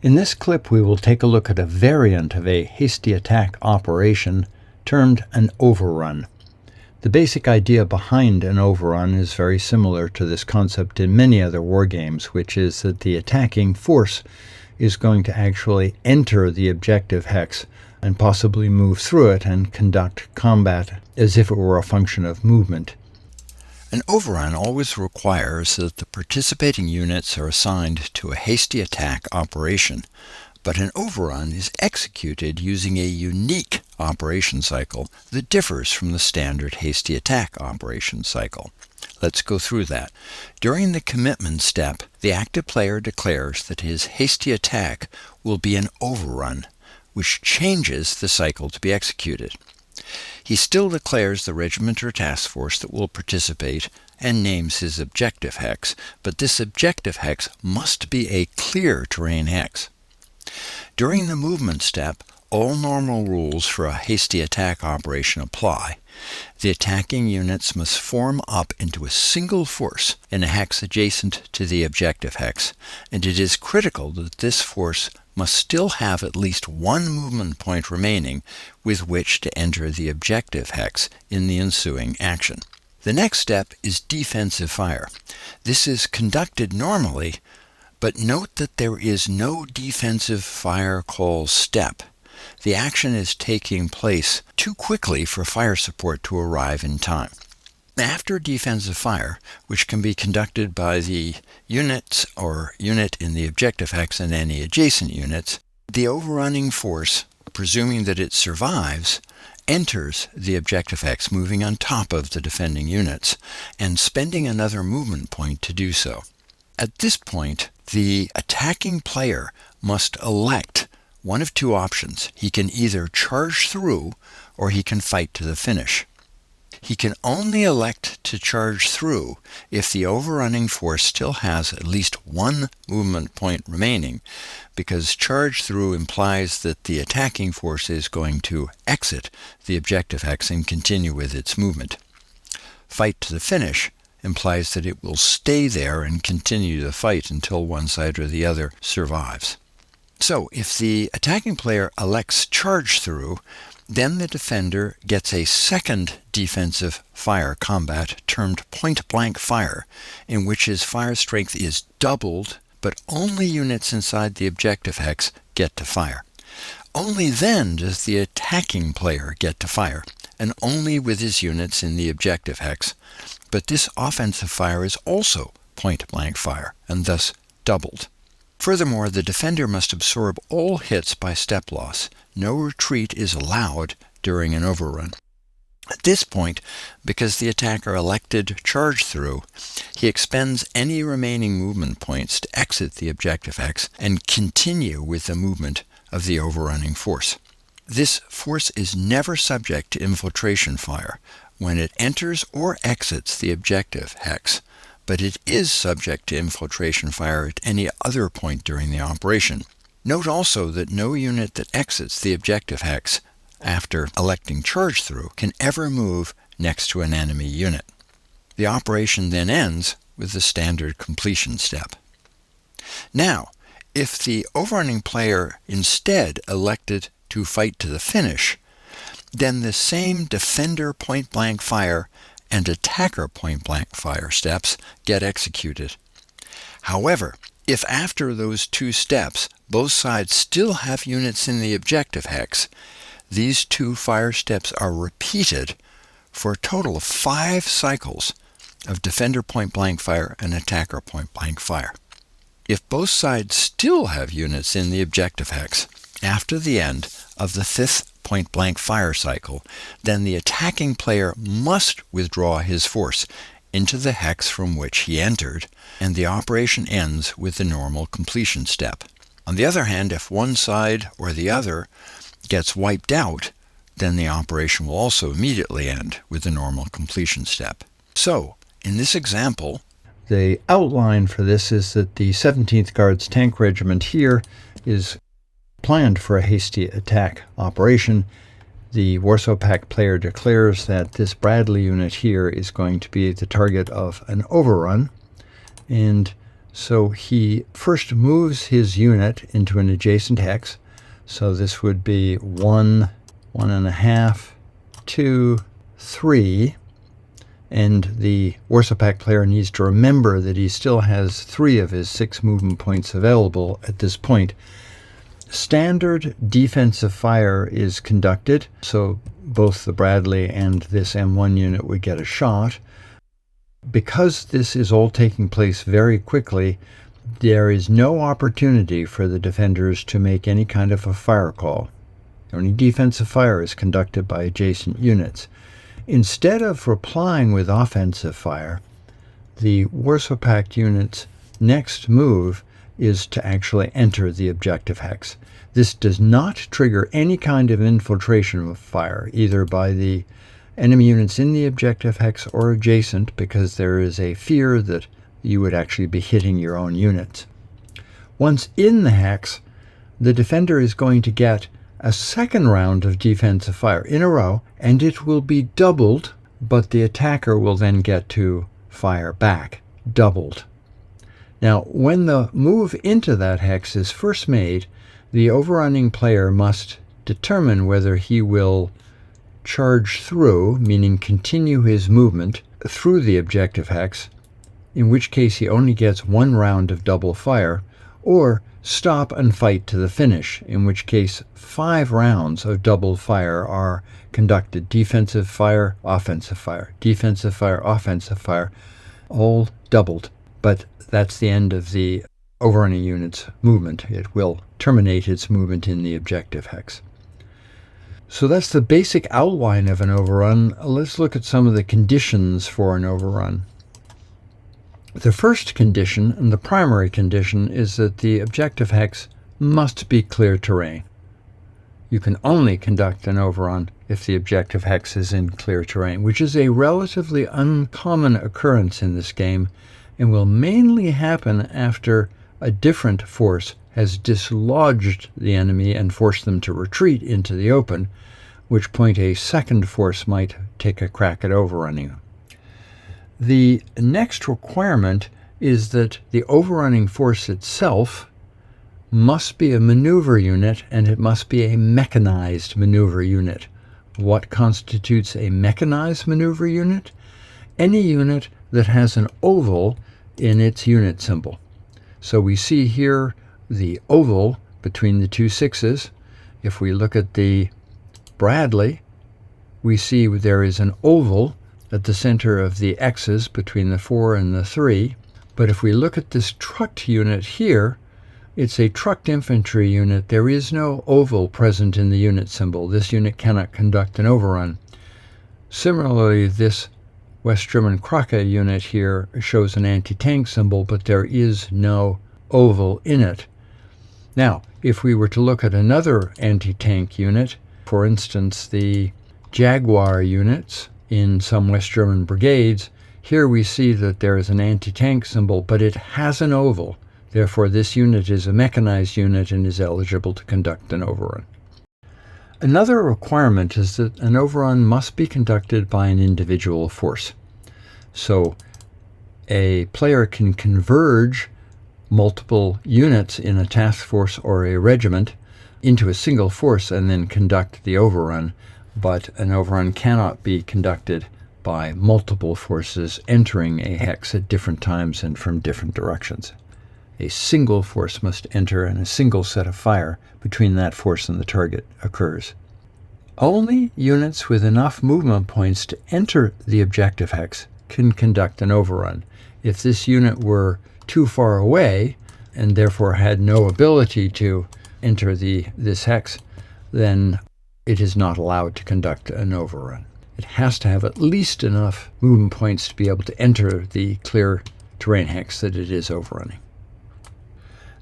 In this clip, we will take a look at a variant of a hasty attack operation termed an overrun. The basic idea behind an overrun is very similar to this concept in many other war games, which is that the attacking force is going to actually enter the objective hex and possibly move through it and conduct combat as if it were a function of movement. An overrun always requires that the participating units are assigned to a hasty attack operation, but an overrun is executed using a unique operation cycle that differs from the standard hasty attack operation cycle. Let's go through that. During the commitment step, the active player declares that his hasty attack will be an overrun, which changes the cycle to be executed. He still declares the regiment or task force that will participate and names his objective hex, but this objective hex must be a clear terrain hex. During the movement step, all normal rules for a hasty attack operation apply. The attacking units must form up into a single force in a hex adjacent to the objective hex, and it is critical that this force must still have at least one movement point remaining with which to enter the objective hex in the ensuing action. The next step is defensive fire. This is conducted normally, but note that there is no defensive fire call step. The action is taking place too quickly for fire support to arrive in time. After defensive fire, which can be conducted by the units or unit in the objective hex and any adjacent units, the overrunning force, presuming that it survives, enters the objective hex, moving on top of the defending units and spending another movement point to do so. At this point, the attacking player must elect one of two options. He can either charge through or he can fight to the finish. He can only elect to charge through if the overrunning force still has at least one movement point remaining, because charge through implies that the attacking force is going to exit the objective hex and continue with its movement. Fight to the finish implies that it will stay there and continue the fight until one side or the other survives. So, if the attacking player elects charge through, then the defender gets a second defensive fire combat termed point-blank fire, in which his fire strength is doubled, but only units inside the objective hex get to fire. Only then does the attacking player get to fire, and only with his units in the objective hex. But this offensive fire is also point-blank fire, and thus doubled. Furthermore, the defender must absorb all hits by step loss. No retreat is allowed during an overrun. At this point, because the attacker elected charge through, he expends any remaining movement points to exit the objective hex and continue with the movement of the overrunning force. This force is never subject to infiltration fire when it enters or exits the objective hex, but it is subject to infiltration fire at any other point during the operation. Note also that no unit that exits the objective hex after electing charge through can ever move next to an enemy unit. The operation then ends with the standard completion step. Now, if the overrunning player instead elected to fight to the finish, then the same defender point-blank fire and attacker point-blank fire steps get executed. However, if after those two steps both sides still have units in the objective hex, these two fire steps are repeated for a total of 5 cycles of defender point-blank fire and attacker point-blank fire. If both sides still have units in the objective hex after the end of the 5th point-blank fire cycle, then the attacking player must withdraw his force into the hex from which he entered, and the operation ends with the normal completion step. On the other hand, if one side or the other gets wiped out, then the operation will also immediately end with the normal completion step. So, in this example, the outline for this is that the 17th Guards Tank Regiment here is planned for a hasty attack operation. The Warsaw Pact player declares that this Bradley unit here is going to be the target of an overrun, and So he first moves his unit into an adjacent hex. So this would be 1, 1.5, 2, 3. And the Warsaw Pact player needs to remember that he still has 3 of his 6 movement points available at this point. Standard defensive fire is conducted, so both the Bradley and this M1 unit would get a shot. Because this is all taking place very quickly, there is no opportunity for the defenders to make any kind of a fire call. Only defensive fire is conducted by adjacent units. Instead of replying with offensive fire, the Warsaw Pact unit's next move is to actually enter the objective hex. This does not trigger any kind of infiltration fire, either by the enemy units in the objective hex or adjacent, because there is a fear that you would actually be hitting your own units. Once in the hex, the defender is going to get a second round of defensive fire in a row, and it will be doubled, but the attacker will then get to fire back, doubled. Now, when the move into that hex is first made, the overrunning player must determine whether he will charge through, meaning continue his movement through the objective hex, in which case he only gets 1 round of double fire, or stop and fight to the finish, in which case 5 rounds of double fire are conducted. Defensive fire, offensive fire, defensive fire, offensive fire, all doubled. But that's the end of the overrunning unit's movement. It will terminate its movement in the objective hex. So that's the basic outline of an overrun. Let's look at some of the conditions for an overrun. The first condition, and the primary condition, is that the objective hex must be clear terrain. You can only conduct an overrun if the objective hex is in clear terrain, which is a relatively uncommon occurrence in this game and will mainly happen after a different force has dislodged the enemy and forced them to retreat into the open, which point a second force might take a crack at overrunning. The next requirement is that the overrunning force itself must be a maneuver unit, and it must be a mechanized maneuver unit. What constitutes a mechanized maneuver unit? Any unit that has an oval in its unit symbol. So we see here the oval between the 2 6s. If we look at the Bradley, we see there is an oval at the center of the X's between the 4 and the 3. But if we look at this trucked unit here, it's a trucked infantry unit. There is no oval present in the unit symbol. This unit cannot conduct an overrun. Similarly, this West German Krake unit here shows an anti-tank symbol, but there is no oval in it. Now, if we were to look at another anti-tank unit, for instance, the Jaguar units in some West German brigades, here we see that there is an anti-tank symbol, but it has an oval. Therefore, this unit is a mechanized unit and is eligible to conduct an overrun. Another requirement is that an overrun must be conducted by an individual force. So a player can converge multiple units in a task force or a regiment into a single force and then conduct the overrun, but an overrun cannot be conducted by multiple forces entering a hex at different times and from different directions. A single force must enter and a single set of fire between that force and the target occurs. Only units with enough movement points to enter the objective hex can conduct an overrun. If this unit were too far away and therefore had no ability to enter this hex, then it is not allowed to conduct an overrun. It has to have at least enough movement points to be able to enter the clear terrain hex that it is overrunning.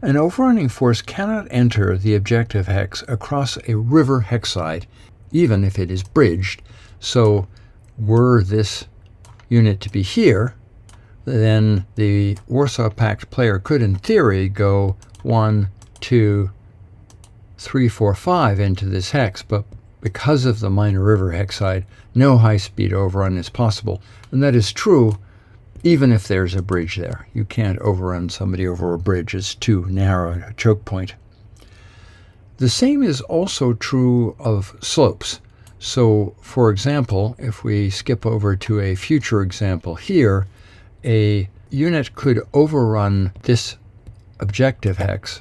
An overrunning force cannot enter the objective hex across a river hexside, even if it is bridged. So were this unit to be here, then the Warsaw Pact player could, in theory, go 1, 2, 3, 4, 5 into this hex, but because of the minor river hexside, no high-speed overrun is possible. And that is true even if there's a bridge there. You can't overrun somebody over a bridge. It's too narrow a choke point. The same is also true of slopes. So, for example, if we skip over to a future example here, a unit could overrun this objective hex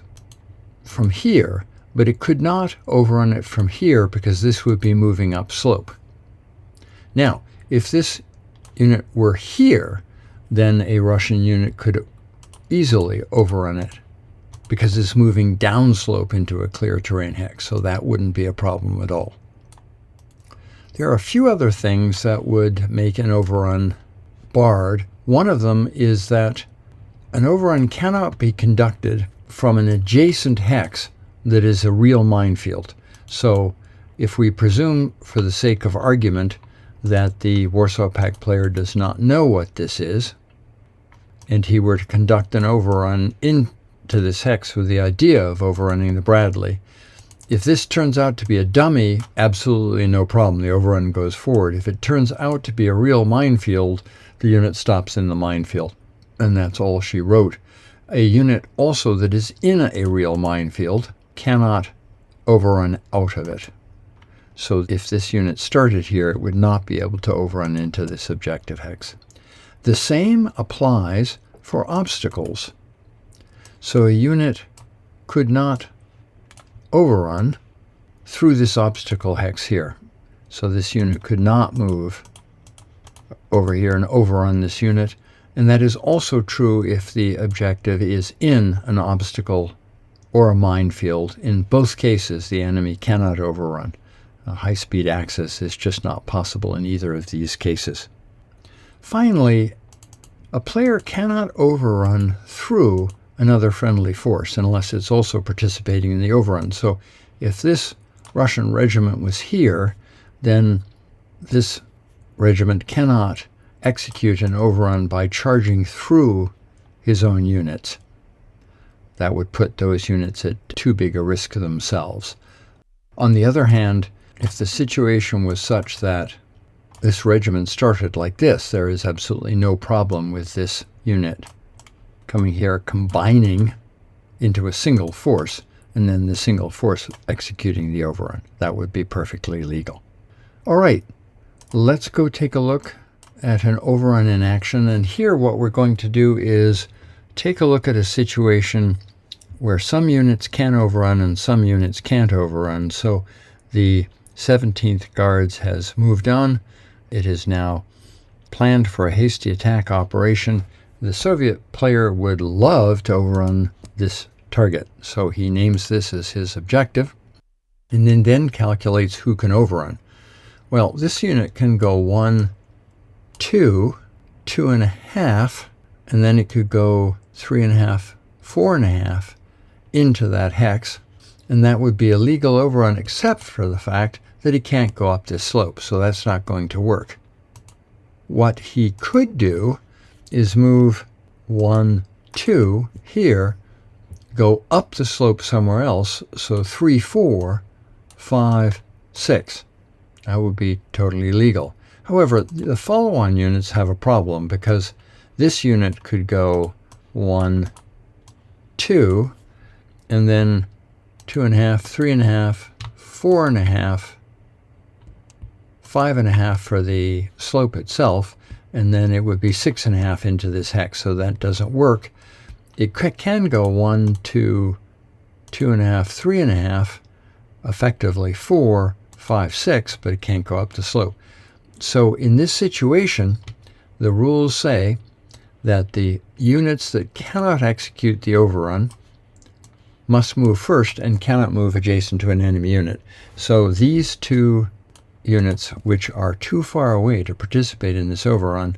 from here, but it could not overrun it from here because this would be moving up slope. Now, if this unit were here, then a Russian unit could easily overrun it because it's moving downslope into a clear terrain hex, so that wouldn't be a problem at all. There are a few other things that would make an overrun barred. One of them is that an overrun cannot be conducted from an adjacent hex that is a real minefield. So if we presume, for the sake of argument, that the Warsaw Pact player does not know what this is, and he were to conduct an overrun into this hex with the idea of overrunning the Bradley, if this turns out to be a dummy, absolutely no problem. The overrun goes forward. If it turns out to be a real minefield, the unit stops in the minefield. And that's all she wrote. A unit also that is in a real minefield cannot overrun out of it. So if this unit started here, it would not be able to overrun into this objective hex. The same applies for obstacles. So a unit could not overrun through this obstacle hex here. So this unit could not move over here and overrun this unit. And that is also true if the objective is in an obstacle or a minefield. In both cases, the enemy cannot overrun. A high-speed access is just not possible in either of these cases. Finally, a player cannot overrun through another friendly force unless it's also participating in the overrun. So if this Russian regiment was here, then this regiment cannot execute an overrun by charging through his own units. That would put those units at too big a risk themselves. On the other hand, if the situation was such that this regiment started like this, there is absolutely no problem with this unit coming here, combining into a single force, and then the single force executing the overrun. That would be perfectly legal. All right, let's go take a look at an overrun in action. And here what we're going to do is take a look at a situation where some units can overrun and some units can't overrun. So the 17th Guards has moved on. It is now planned for a hasty attack operation. The Soviet player would love to overrun this target, so he names this as his objective, and then calculates who can overrun. Well, this unit can go 1, 2, 2.5, and then it could go 3.5, 4.5 into that hex, and that would be a legal overrun except for the fact that he can't go up this slope, so that's not going to work. What he could do is move 1, 2 here, go up the slope somewhere else, so 3, 4, 5, 6. That would be totally legal. However, the follow-on units have a problem because this unit could go 1, 2, and then 2.5, 3.5, 4.5, 5.5 for the slope itself, and then it would be 6.5 into this hex, so that doesn't work. It can go 1, 2, 2.5, 3.5, effectively 4, 5, 6, but it can't go up the slope. So in this situation, the rules say that the units that cannot execute the overrun must move first and cannot move adjacent to an enemy unit. So these two units, which are too far away to participate in this overrun,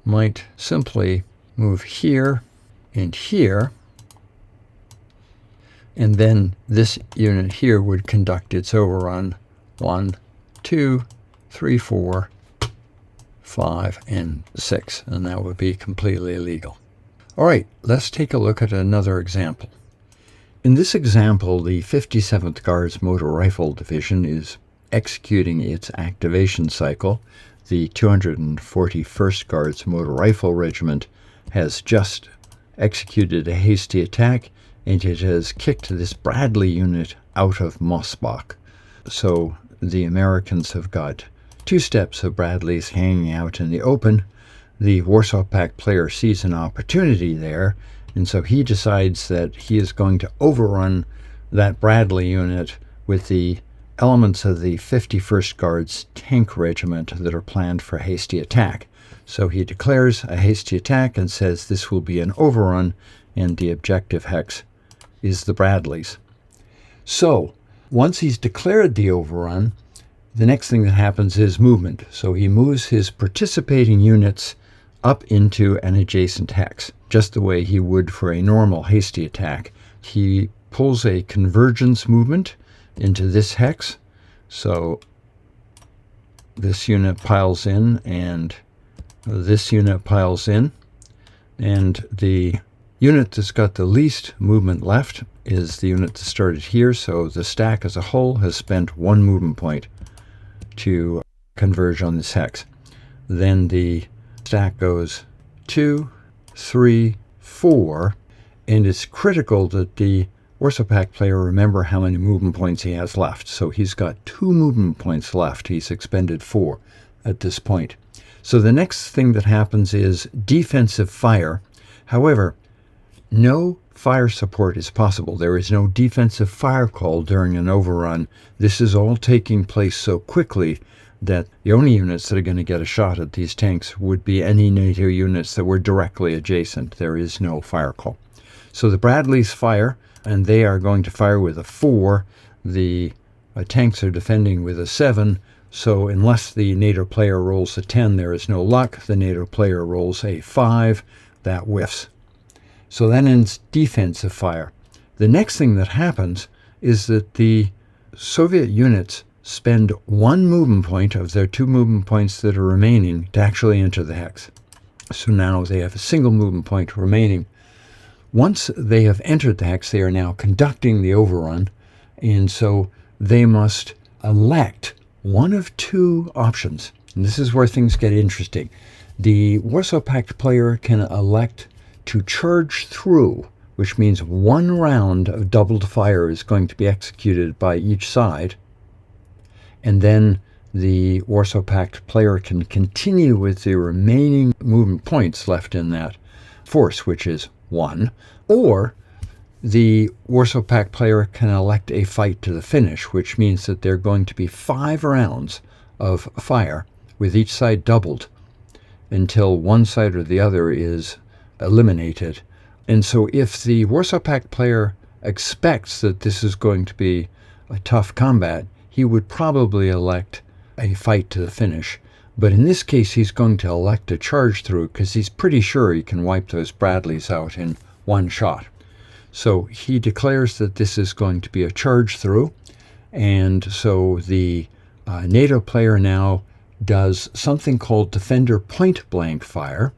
might simply move here and here, and then this unit here would conduct its overrun 1, 2, 3, 4, 5, and 6, and that would be completely illegal. All right, let's take a look at another example. In this example, the 57th Guards Motor Rifle Division is executing its activation cycle. the 241st Guards Motor Rifle Regiment has just executed a hasty attack, and it has kicked this Bradley unit out of Mossbach. So the Americans have got 2 steps of Bradleys hanging out in the open. The Warsaw Pact player sees an opportunity there, and so he decides that he is going to overrun that Bradley unit with the elements of the 51st Guards Tank Regiment that are planned for hasty attack. So he declares a hasty attack and says this will be an overrun, and the objective hex is the Bradleys. So once he's declared the overrun, the next thing that happens is movement. So he moves his participating units up into an adjacent hex, just the way he would for a normal hasty attack. He pulls a convergence movement into this hex. So this unit piles in and this unit piles in, and the unit that's got the least movement left is the unit that started here. So the stack as a whole has spent 1 movement point to converge on this hex. Then the stack goes 2, 3, 4, and it's critical that the Warsaw Pact player remember how many movement points he has left. So he's got 2 movement points left. He's expended 4 at this point. So the next thing that happens is defensive fire. However, no fire support is possible. There is no defensive fire call during an overrun. This is all taking place so quickly that the only units that are going to get a shot at these tanks would be any NATO units that were directly adjacent. There is no fire call. So the Bradleys fire, and they are going to fire with a 4. The tanks are defending with a 7. So unless the NATO player rolls a 10, there is no luck. The NATO player rolls a 5. That whiffs. So that ends defensive fire. The next thing that happens is that the Soviet units spend 1 movement point of their 2 movement points that are remaining to actually enter the hex. So now they have a single movement point remaining. Once they have entered the hex, they are now conducting the overrun, and so they must elect one of 2 options. And this is where things get interesting. The Warsaw Pact player can elect to charge through, which means 1 round of doubled fire is going to be executed by each side, and then the Warsaw Pact player can continue with the remaining movement points left in that force, which is 1, or the Warsaw Pact player can elect a fight to the finish, which means that there are going to be 5 rounds of fire with each side doubled until one side or the other is eliminated. And so if the Warsaw Pact player expects that this is going to be a tough combat, he would probably elect a fight to the finish. But in this case, he's going to elect a charge through because he's pretty sure he can wipe those Bradleys out in 1 shot. So he declares that this is going to be a charge through. And so the NATO player now does something called defender point blank fire,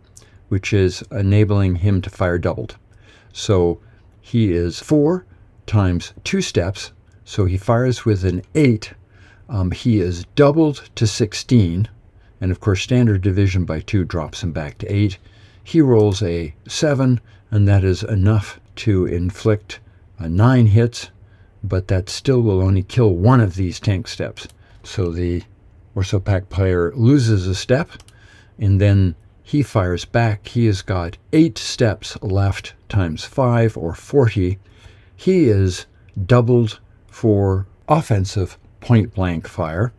which is enabling him to fire doubled. So he is 4 times 2 steps. So he fires with an 8. He is doubled to 16. And of course, standard division by 2 drops him back to 8. He rolls a 7, and that is enough to inflict 9 hits, but that still will only kill 1 of these tank steps. So the Warsaw Pact player loses a step, and then he fires back. He has got 8 steps left times 5, or 40. He is doubled for offensive point-blank fire,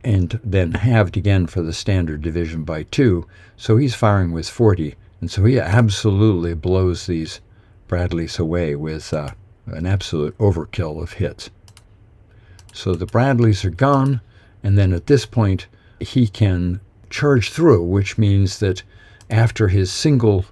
and then halved again for the standard division by 2. So he's firing with 40, and so he absolutely blows these Bradleys away with an absolute overkill of hits. So the Bradleys are gone, and then at this point he can charge through, which means that after his single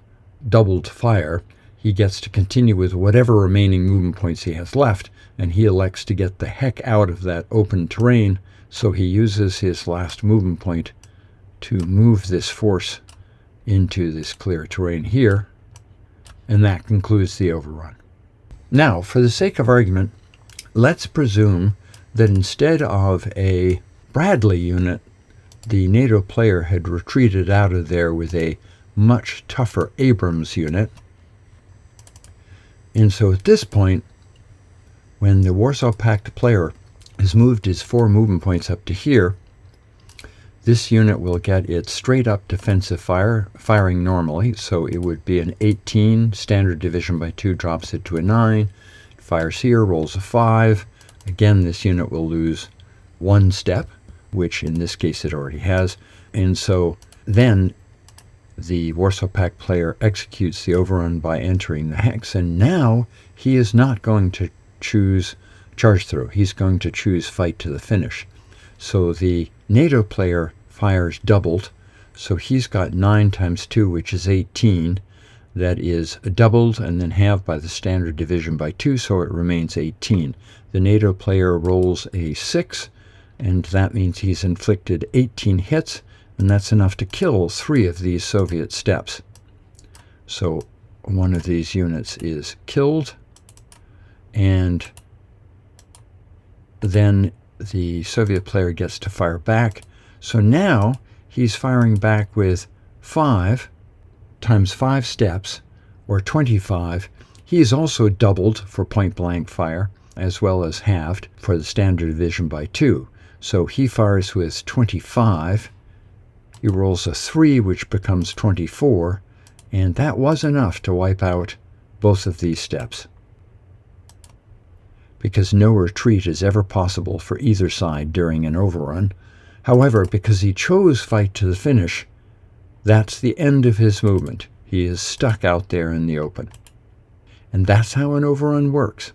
doubled fire, he gets to continue with whatever remaining movement points he has left, and he elects to get the heck out of that open terrain. So he uses his last movement point to move this force into this clear terrain here, and that concludes the overrun. Now, for the sake of argument, let's presume that instead of a Bradley unit the NATO player had retreated out of there with a much tougher Abrams unit. And so at this point, when the Warsaw Pact player has moved his 4 movement points up to here, this unit will get its straight up defensive firing normally. So it would be an 18, standard division by 2 drops it to a 9, it fires here, rolls a 5. Again, this unit will lose 1 step, which in this case it already has. And so then the Warsaw Pact player executes the overrun by entering the hex, and now he is not going to choose charge through. He's going to choose fight to the finish. So the NATO player fires doubled, so he's got 9 times 2, which is 18. That is doubled and then halved by the standard division by 2, so it remains 18. The NATO player rolls a 6, and that means he's inflicted 18 hits, and that's enough to kill 3 of these Soviet steps. So one of these units is killed, and then the Soviet player gets to fire back. So now he's firing back with 5 times 5 steps, or 25. He is also doubled for point-blank fire, as well as halved for the standard division by 2. So he fires with 25. He rolls a 3, which becomes 24, and that was enough to wipe out both of these steps, because no retreat is ever possible for either side during an overrun. However, because he chose fight to the finish, that's the end of his movement. He is stuck out there in the open. And that's how an overrun works.